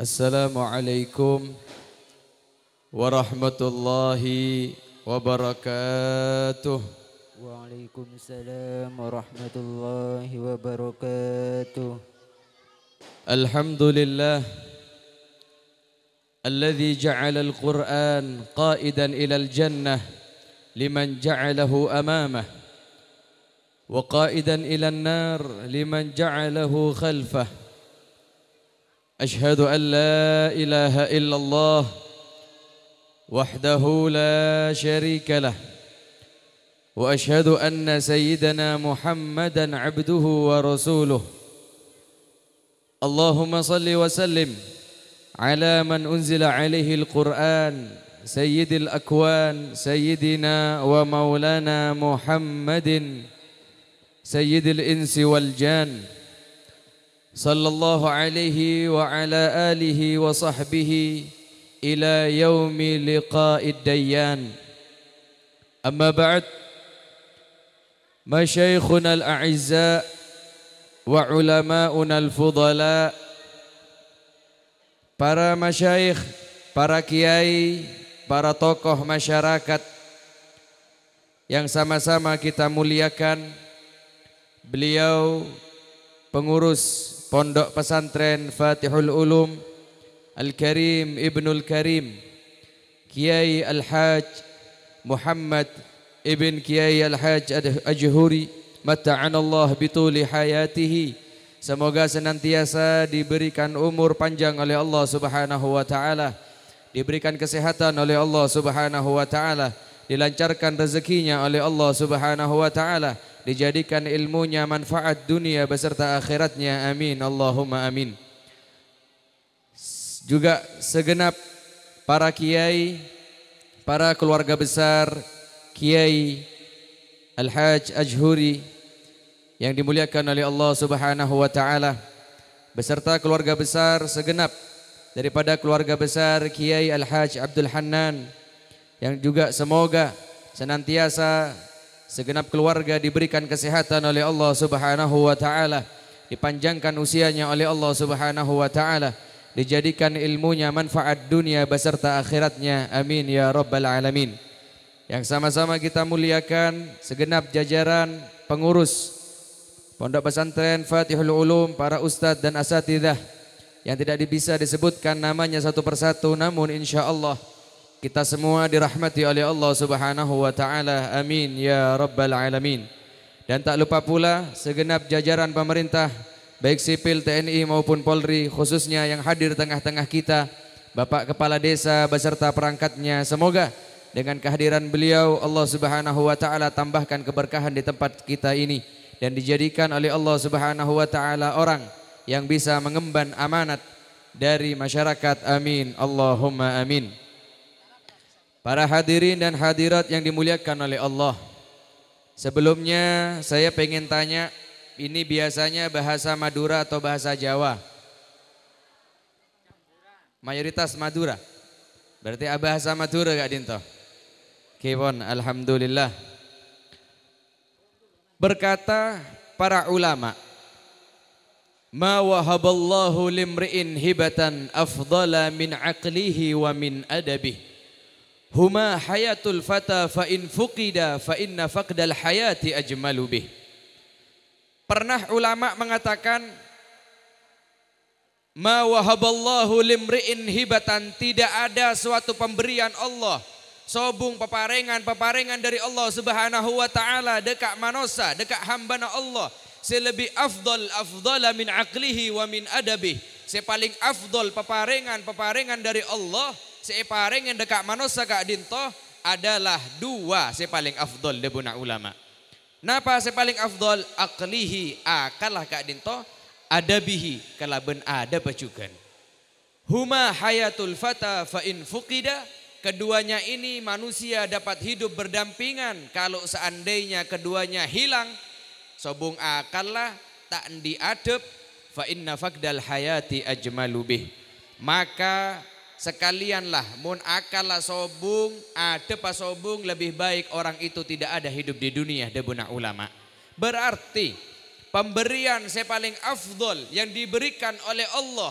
Assalamualaikum warahmatullahi wabarakatuh. Waalaikumsalam warahmatullahi wabarakatuh. Alhamdulillah alladzi ja'ala al-Qur'an qa'idan ila al-jannah liman ja'alahu amamah wa qa'idan ila an-nar liman ja'alahu khalfah. Ashhadu an la ilaha illallah wahdahu la syarika lah wa ashhadu anna sayyidana Muhammadan abduhu wa rasuluh. Allahumma salli wa sallim ala man unzila alaihi al-Qur'an sayyidil akwan sayyidina wa maulana Muhammadin sayyidil insi wal jan. Sallallahu alaihi wa ala alihi wa sahbihi ila yaumi liqa'id dayyan. Amma ba'd, masyaikhuna al-a'izza wa ulama'una al-fudala, para masyaikh, para kiai, para tokoh masyarakat yang sama-sama kita muliakan, beliau pengurus Pondok Pesantren Fatihul Ulum Al-Karim Ibnul Karim, Kiai Al-Haj Muhammad Ibn Kiai Al-Haj Ajhuri, mata'anallah bituli hayatihi, semoga senantiasa diberikan umur panjang oleh Allah Subhanahu wa taala, diberikan kesehatan oleh Allah Subhanahu wa taala, dilancarkan rezekinya oleh Allah Subhanahu wa taala, dijadikan ilmunya manfaat dunia beserta akhiratnya, amin Allahumma amin. Juga segenap para kiai, para keluarga besar Kiai Al-Haj Ajhuri yang dimuliakan oleh Allah Subhanahu wa taala, beserta keluarga besar segenap daripada keluarga besar Kiai Al-Haj Abdul Hannan, yang juga semoga senantiasa segenap keluarga diberikan kesehatan oleh Allah Subhanahu wa taala, dipanjangkan usianya oleh Allah Subhanahu wa taala, dijadikan ilmunya manfaat dunia beserta akhiratnya, amin ya rabbal alamin. Yang sama-sama kita muliakan segenap jajaran pengurus Pondok Pesantren Fatihul Ulum, para ustadz dan asatidzah yang tidak bisa disebutkan namanya satu persatu, namun insyaallah kita semua dirahmati oleh Allah Subhanahu wa taala, amin ya rabbal alamin. Dan tak lupa pula segenap jajaran pemerintah baik sipil, TNI maupun Polri, khususnya yang hadir tengah-tengah kita, Bapak Kepala Desa beserta perangkatnya, semoga dengan kehadiran beliau Allah Subhanahu wa taala tambahkan keberkahan di tempat kita ini dan dijadikan oleh Allah Subhanahu wa taala orang yang bisa mengemban amanat dari masyarakat, amin Allahumma amin. Para hadirin dan hadirat yang dimuliakan oleh Allah, sebelumnya saya pengen tanya, ini biasanya bahasa Madura atau bahasa Jawa? Mayoritas Madura. Berarti bahasa Madura Kak Dinto? Kipon, alhamdulillah. Berkata para ulama, ma wahaballahu limri'in hibatan afdala min aqlihi wa min adabih. Huma hayatul fata fa in fuqida fa inna faqdal hayati ajmalu bih. Pernah ulama mengatakan, ma wahaballahu limri'in hibatan, tidak ada suatu pemberian Allah, sobung peparengan dari Allah Subhanahu wa taala dekat manusia, dekat hambana Allah, selebih afdala min aqlihi wa min adabih. Sepaling afdal peparengan dari Allah, separing yang dekat manusia Kak Dinto adalah dua sepaling afdal debuna ulama. Napa sepaling afdal? Aqlihi, akalah Kak Dinto, adabihi, kalaben ada bacukan. Huma hayatul fata fa in fuqida, keduanya ini manusia dapat hidup berdampingan, kalau seandainya keduanya hilang, sobung akalah tak diadep, fa inna faqdal hayati ajmalu bih. Maka sekalianlah mun akala sobung, ada pasobung, lebih baik orang itu tidak ada hidup di dunia, debuna ulama. Berarti pemberian yang paling afdol yang diberikan oleh Allah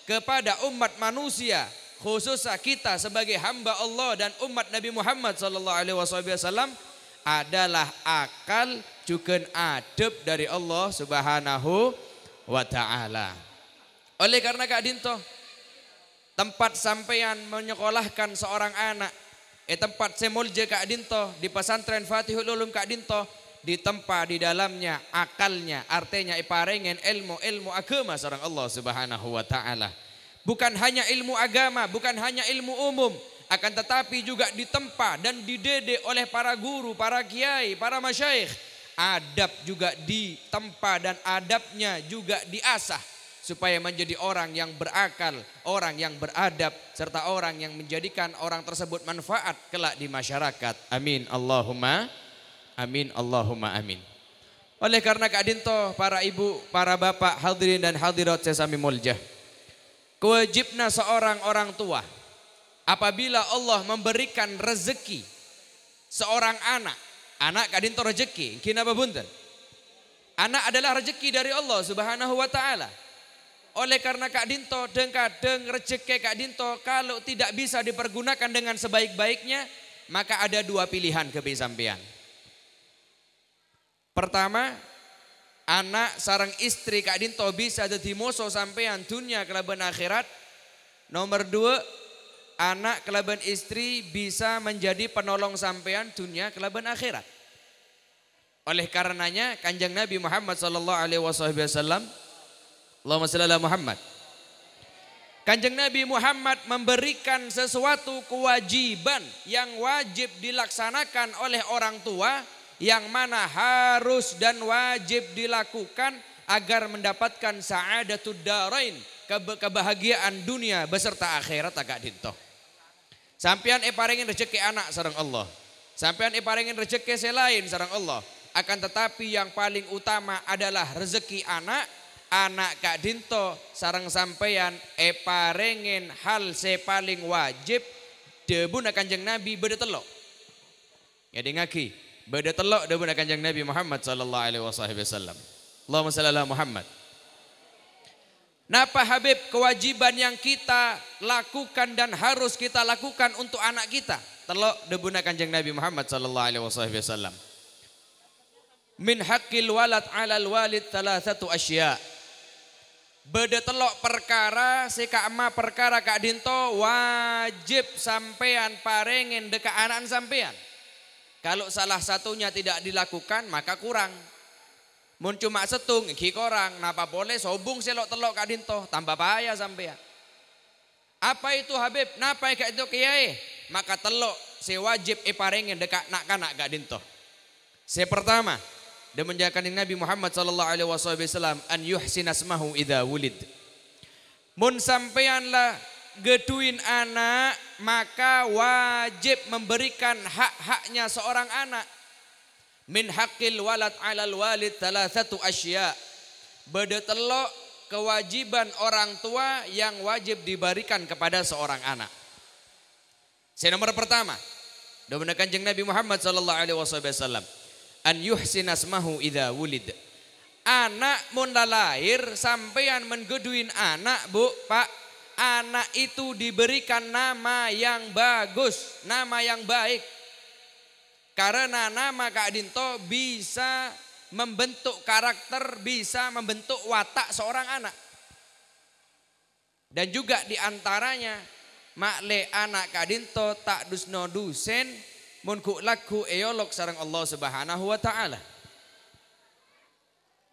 kepada umat manusia, khususnya kita sebagai hamba Allah dan umat Nabi Muhammad sallallahu alaihi wasallam adalah akal juga adab dari Allah Subhanahu wa taala. Oleh karena Kak Dinto, tempat sampean menyekolahkan seorang anak, tempat semulje Kak Dinto di pesantren Fatihul Ulum Kak Dinto, ditempa di dalamnya akalnya, artinya iparengen ilmu agama sareng Allah Subhanahu wa taala. Bukan hanya ilmu agama, bukan hanya ilmu umum, akan tetapi juga ditempa dan dididik oleh para guru, para kiai, para masyayikh. Adab juga ditempa dan adabnya juga diasah supaya menjadi orang yang berakal, orang yang beradab, serta orang yang menjadikan orang tersebut manfaat kelak di masyarakat. Amin Allahumma amin, Allahumma amin. Oleh karena Kak Dinto, para ibu, para bapak, hadirin dan hadirat sesami muljah, kewajibna seorang orang tua apabila Allah memberikan rezeki seorang anak Kak Dinto rezeki, kinapa bunten? Anak adalah rezeki dari Allah Subhanahu wa taala. Oleh karena Kak Dinto, kadang rezeki Kak Dinto kalau tidak bisa dipergunakan dengan sebaik-baiknya, maka ada dua pilihan kebisampian. Pertama, anak sarang istri Kak Dinto bisa jadi musuh sampean dunia kelaban akhirat. Nomor dua, anak kelaban istri bisa menjadi penolong sampean dunia kelaban akhirat. Oleh karenanya Kanjeng Nabi Muhammad sallallahu alaihi wasallam, Allahumma shalli ala Muhammad, Kanjeng Nabi Muhammad memberikan sesuatu kewajiban yang wajib dilaksanakan oleh orang tua, yang mana harus dan wajib dilakukan agar mendapatkan sa'adatud darain, kebahagiaan dunia beserta akhirat. Kak Dinto, sampean paringin rezeki anak sareng Allah, sampean paringin rezeki selain sareng Allah, akan tetapi yang paling utama adalah rezeki anak Kak Dinto sareng sampean paringin hal paling wajib debuna Kanjeng Nabi beda telok. Ya ngaki beda telok debuna Kanjeng Nabi Muhammad sallallahu alaihi wasallam. Allahumma shalli ala Muhammad. Napa Habib kewajiban yang kita lakukan dan harus kita lakukan untuk anak kita? Telok debuna Kanjeng Nabi Muhammad sallallahu alaihi wasallam. Min haqqil walad 'alal walid thalathatu asya. Beda telok perkara sekama perkara Kak Dinto wajib sampean parengen deka anak sampean. Kalau salah satunya tidak dilakukan maka kurang. Mun cuma setung iki korang, napa boleh sobung selok telok Kak Dinto, tambah bahaya sampean. Apa itu Habib? Napa Kak itu kiai? Maka telok sewajib parengen deka nak-nak Kak Dinto. Pertama, dan menjalankan Nabi Muhammad sallallahu alaihi wasallam an yuhsin asmahu idza wulid. Mun sampean lah geduin anak, maka wajib memberikan hak-haknya seorang anak. Min haqqil walad 'alal walid thalathatu asya. Beda telok kewajiban orang tua yang wajib diberikan kepada seorang anak. Nomor pertama, dari Kanjeng Nabi Muhammad sallallahu alaihi wasallam, an yuhsin asmahu idza wulid. Anak mun lahir sampean menggeduin anak, Bu, Pak, anak itu diberikan nama yang bagus, nama yang baik. Karena nama Kak Dinto bisa membentuk karakter, bisa membentuk watak seorang anak. Dan juga diantaranya makle anak Kak Dinto tak dusno dusen mun ku laku eolog sareng Allah Subhanahu wa taala.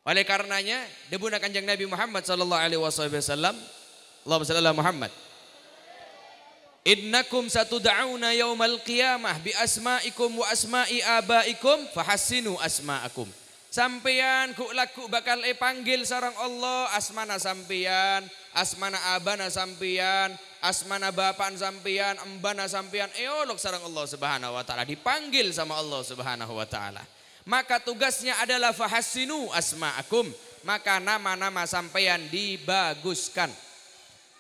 Oleh karenanya debuna Kanjeng Nabi Muhammad sallallahu alaihi wasallam, Allahumma shalli ala Muhammad. Innakum satud'auna yaumal qiyamah bi asma'ikum wa asma'i abaikum fahassinu asma'akum. Sampeyan ku laku bakal panggil sareng Allah asmana sampeyan, asmana abana sampeyan, asmana bapan sampeyan, embana sampeyan, eolog sareng Allah Subhanahu wa taala, dipanggil sama Allah Subhanahu wa taala. Maka tugasnya adalah fahassinu asma'akum, maka nama-nama sampeyan dibaguskan.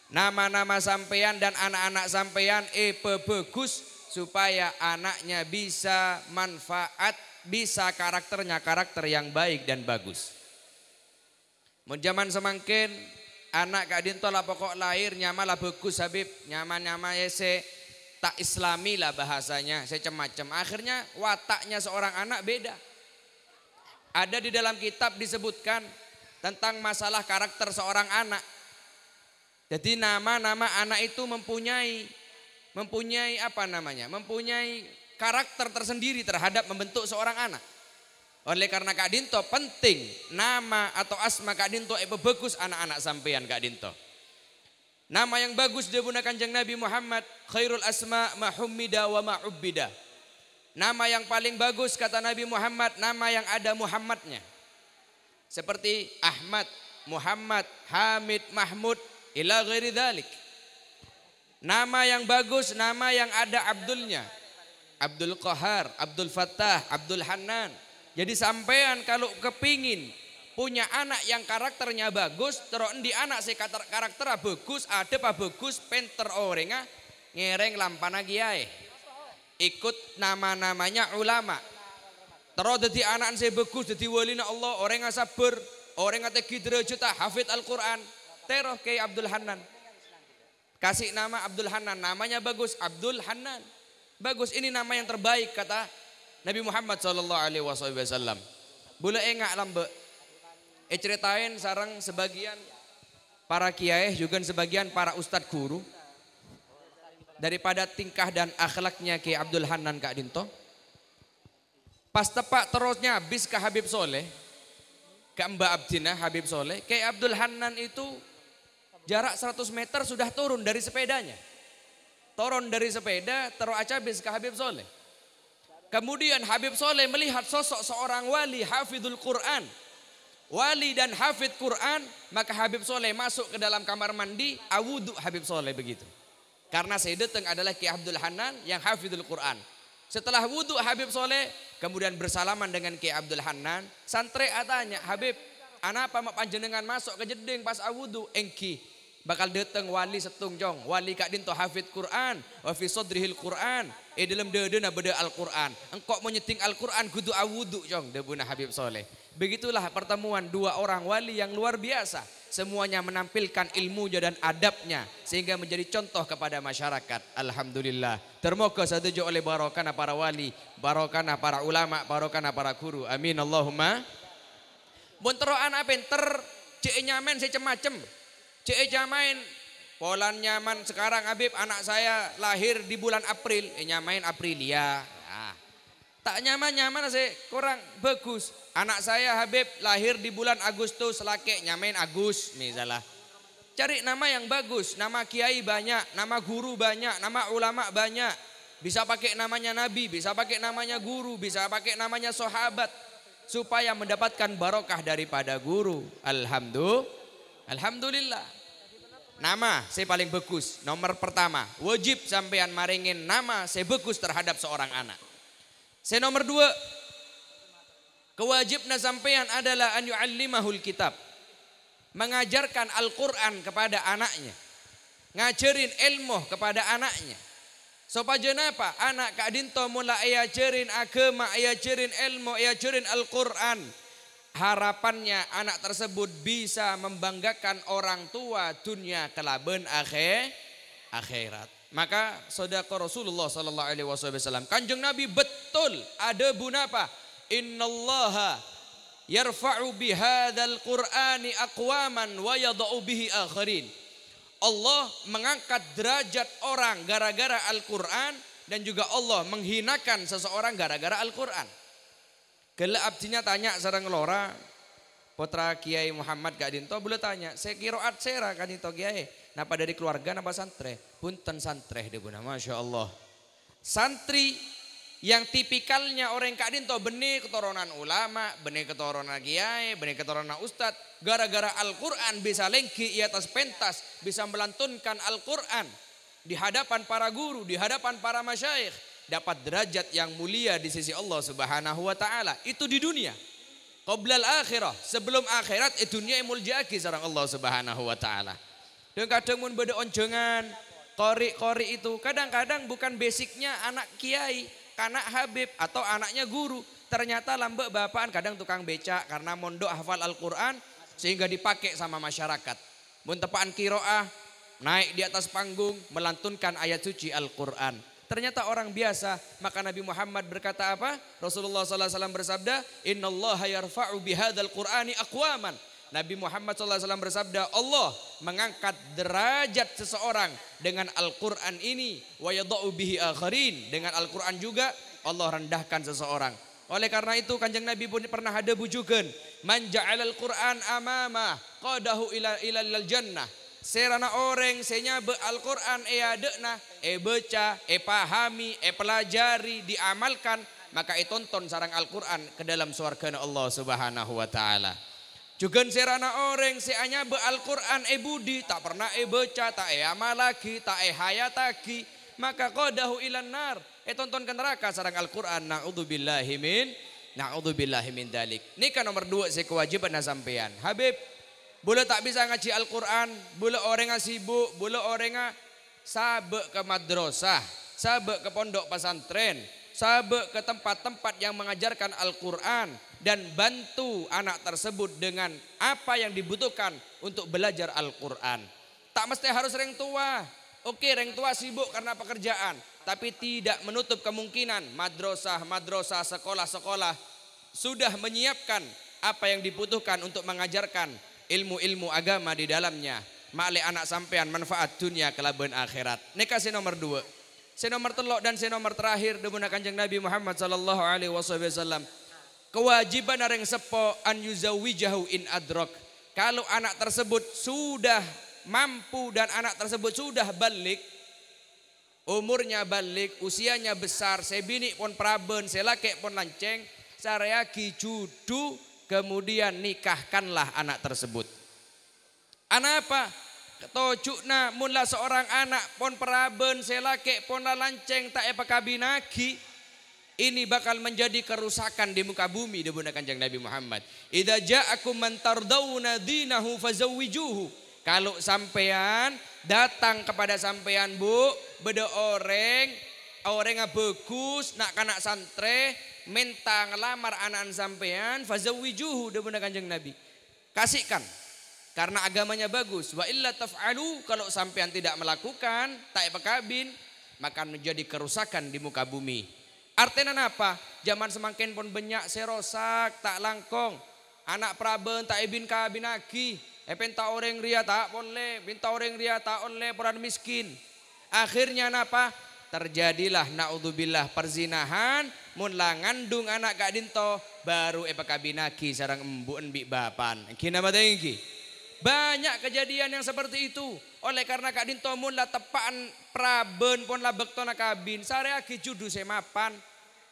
Nama-nama sampeyan dan anak-anak sampeyan bagus supaya anaknya bisa manfaat, bisa karakternya karakter yang baik dan bagus. Mun zaman semangkin anak Kak Dinto lah pokok lahir nyama lah bagus Habib, nyama-nyama ese tak islami lah bahasanya, secem-macem. Akhirnya wataknya seorang anak beda. Ada di dalam kitab disebutkan tentang masalah karakter seorang anak. Jadi nama-nama anak itu mempunyai apa namanya? Mempunyai karakter tersendiri terhadap membentuk seorang anak. Oleh karena Kak Dinto penting nama atau asma Kak Dinto bagus anak-anak sampean Kak Dinto. Nama yang bagus digunakan Kanjeng Nabi Muhammad, khairul asma ma hummida wa ma ubbida. Nama yang paling bagus kata Nabi Muhammad, nama yang ada Muhammadnya. Seperti Ahmad, Muhammad, Hamid, Mahmud, ila ghairi dzalik. Nama yang bagus, nama yang ada Abdulnya. Abdul Qahar, Abdul Fattah, Abdul Hanan. Jadi sampean kalau kepingin punya anak yang karakternya bagus, terus di anak si karakter bagus, ada bagus, pinter orangnya, ngereng lampana kiai. Ikut nama-namanya ulama. Terus jadi anak si bagus, jadi walina Allah, orang yang sabar, orang yang tinggi derajat, hafid Al-Quran. Teroh Kiai Abdul Hanan. Kasih nama Abdul Hanan, namanya bagus, Abdul Hanan. Bagus, ini nama yang terbaik kata Nabi Muhammad SAW. Boleh enggak lambe? Ceritain sarang sebagian para kiai juga sebagian para ustadz guru daripada tingkah dan akhlaknya Kiai Abdul Hanan Kak Dinto. Pas tepak terusnya habis ke Habib Soleh, ke Mbak Abdina Habib Soleh, Kiai Abdul Hanan itu jarak 100 meter sudah turun dari sepedanya. Turun dari sepeda terus habis ke Habib Soleh. Kemudian Habib Soleh melihat sosok seorang wali hafidul Quran. Wali dan hafid Quran, maka Habib Soleh masuk ke dalam kamar mandi, awudu Habib Soleh begitu. Karena saya datang adalah Kiai Abdul Hanan yang hafidul Quran. Setelah wudu Habib Soleh, kemudian bersalaman dengan Kiai Abdul Hanan. Santri tanya, Habib, anapa mak panjenengan masuk ke jeding pas awudu? Engki. Bakal datang wali setung jong, wali Kak Dinto hafid Quran, wa fi sadrihil Quran, dalam dadana beda Al-Quran. Engkau menyeting Al-Quran kudu awudu jong, debuna Habib Soleh. Begitulah pertemuan dua orang wali yang luar biasa. Semuanya menampilkan ilmunya dan adabnya sehingga menjadi contoh kepada masyarakat. Alhamdulillah. Termoga setuju oleh barokana para wali, barokana para ulama, barokana para guru. Amin Allahumma. Bonteroan apa enter cek nyamen secem-macem. Cek jamain polan nyaman sekarang Habib anak saya lahir di bulan April, nyamain Aprilia. Nah, tak nyaman saya kurang bagus. Anak saya Habib lahir di bulan Agustus, laki nyamain Agus misalnya. Cari nama yang bagus, nama kiai banyak, nama guru banyak, nama ulama banyak. Bisa pakai namanya nabi, bisa pakai namanya guru, bisa pakai namanya sahabat supaya mendapatkan barokah daripada guru. Alhamdulillah. Nama saya paling bagus, nomor pertama wajib sampean maringin nama saya bagus terhadap seorang anak. Saya nomor dua, kewajibna sampean adalah an yu'allimahul kitab, mengajarkan Al-Quran kepada anaknya, ngajarin ilmu kepada anaknya. Supaya apa? Anak Kak Dinto mulai ajarin agama, ajarin ilmu, ajarin Al-Quran. Harapannya anak tersebut bisa membanggakan orang tua dunia kelaben akhirat. Maka sedekah Rasulullah sallallahu alaihi wasallam, Kanjeng Nabi betul ada bunapa? Innallaha yarfa'u bihadzal qur'ani aqwaman wa yadh'u bihi akharin. Allah mengangkat derajat orang gara-gara Al-Qur'an dan juga Allah menghinakan seseorang gara-gara Al-Qur'an. Gela abdinya tanya sareng lora putra Kiai Muhammad Kak Dinto boleh tanya, saya kiroat sera Kak Dinto Kiai, napa dari keluarga napa santre? Punten santre deh buna, masya Allah. Santri yang tipikalnya orang Kak Dinto benih keturunan ulama, benih keturunan Kiai, benih keturunan Ustadz, gara-gara Al-Quran bisa lengki di atas pentas, bisa melantunkan Al-Quran di hadapan para guru, di hadapan para masyayikh. Dapat derajat yang mulia di sisi Allah Subhanahu wa taala. Itu di dunia. Qoblal akhirah, sebelum akhirat dunia muljaki sareng Allah Subhanahu wa taala. Dan kadang mun beda onjongan, qori itu kadang-kadang bukan basicnya anak kiai, anak habib atau anaknya guru. Ternyata lambe bapaan kadang tukang becak karena mondok hafal Al-Qur'an sehingga dipakai sama masyarakat. mun tepaan kiroah, naik di atas panggung melantunkan ayat suci Al-Quran. Ternyata orang biasa, maka Nabi Muhammad berkata apa? Rasulullah SAW bersabda, Innallaha yarfa'u bihadzal Qur'ani aqwaman. Nabi Muhammad SAW bersabda, Allah mengangkat derajat seseorang dengan Al-Quran ini. Wa yada'u bihi akharin. Dengan Al-Quran juga Allah rendahkan seseorang. Oleh karena itu Kanjeng Nabi pun pernah ada bujukan. Man ja'alal Qur'an amama qadahu ilal jannah. Serana orang senya be Al-Quran adekna, baca, pahami, pelajari, diamalkan, maka tonton sarang Al-Quran ke dalam surga Allah Subhanahu wa taala. Juga serana orang seanya be Al-Quran budi, tak pernah baca, tak amal lagi, tak hayat lagi, maka qadahu ilan nar, tonton ke neraka sarang Al-Quran. Na'udzubillahi min dalik. Ini kan nomor 2 kewajiban sampean. Habib, boleh tak bisa ngaji Al-Quran, boleh orang sibuk, boleh orang sabe ke madrasah, sabe ke pondok pesantren, sabe ke tempat-tempat yang mengajarkan Al-Quran, dan bantu anak tersebut dengan apa yang dibutuhkan untuk belajar Al-Quran. Tak mesti harus orang tua. Oke, orang tua sibuk karena pekerjaan, tapi tidak menutup kemungkinan madrasah, sekolah-sekolah sudah menyiapkan apa yang dibutuhkan untuk mengajarkan ilmu-ilmu agama di dalamnya. Ma'le anak sampean manfaat dunia kelaban akhirat. Ini kasih nomor 2. Si nomor telok dan si nomor terakhir dibuna Kanjeng Nabi Muhammad sallallahu alaihi wasallam. Kewajiban orang sepo an yuzawijahu in adrok. Kalau anak tersebut sudah mampu dan anak tersebut sudah balik, umurnya balik, usianya besar, sebini pun praben, selake pun lanceng, sarayaki judu, kemudian nikahkanlah anak tersebut. Anak apa? Ketojukna mula seorang anak pon peraben selake pon lanceng tak epakabinaki. Ini bakal menjadi kerusakan di muka bumi dibunda Kanjeng Nabi Muhammad. Idza ja'akum man tardawna dinahu fazawwijuhu. Kalau sampean datang kepada sampean bu, beda orang bagus nak kanak santre, minta ngelamar anak sampean, fazawwijuhu dibunda Kanjeng Nabi. Kasihkan karena agamanya bagus. Wa illa taf'alu, kalau sampean tidak melakukan, tak pekabin, maka menjadi kerusakan di muka bumi. Artinya apa? Zaman semakin pun banyak serosak, tak langkong. Anak praben tak ibin kabinaki. Penta orang ria tak boleh, pinta orang ria tak oleh, orang miskin. Akhirnya apa? Terjadilah naudzubillah perzinahan, mun langandung anak gak dinto, baru epakabinaki sarang embu enbi bapan. Kina matengki. Banyak kejadian yang seperti itu. Oleh karena kak dinto mun la tepaan praben pun la bektona kabin, sareaki judu semapan,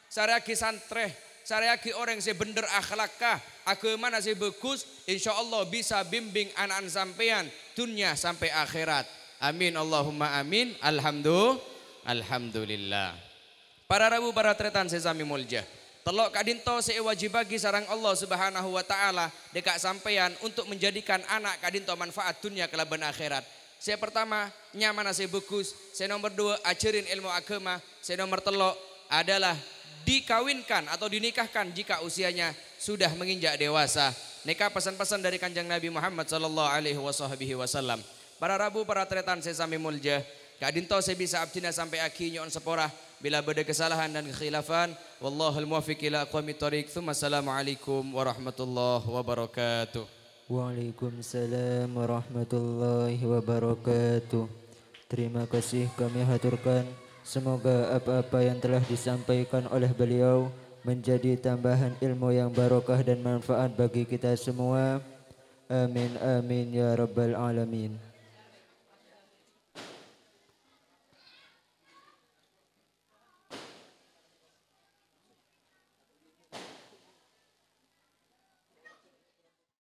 sareaki santreh, sareaki orang se bener akhlakah, agama se bagus, insyaallah bisa bimbing anak sampean dunia sampai akhirat. Amin Allahumma amin. Alhamdulillah. Para rabu para tretan sesami mulja. Telok kadinto wajib bagi sarang Allah Subhanahu wa taala dekat sampean untuk menjadikan anak kadinto manfaat dunia kelaban akhirat. Saya pertama nyaman nasi bagus, saya nomor 2 ajarin ilmu agama, saya nomor telok adalah dikawinkan atau dinikahkan jika usianya sudah menginjak dewasa. Nikah pesan-pesan dari Kanjeng Nabi Muhammad sallallahu alaihi wasallam. Para rabu para tretan sesami mulja. Kadinto saya bisa abdina sampai akhirnya on seporah. Bila ada kesalahan dan kekhilafan, wallahul muwaffiq ila aqwamit thoriq. Assalamualaikum warahmatullahi wabarakatuh. Waalaikumsalam warahmatullahi wabarakatuh. Terima kasih kami haturkan. Semoga apa-apa yang telah disampaikan oleh beliau menjadi tambahan ilmu yang barokah dan manfaat bagi kita semua. Amin amin ya rabbal alamin.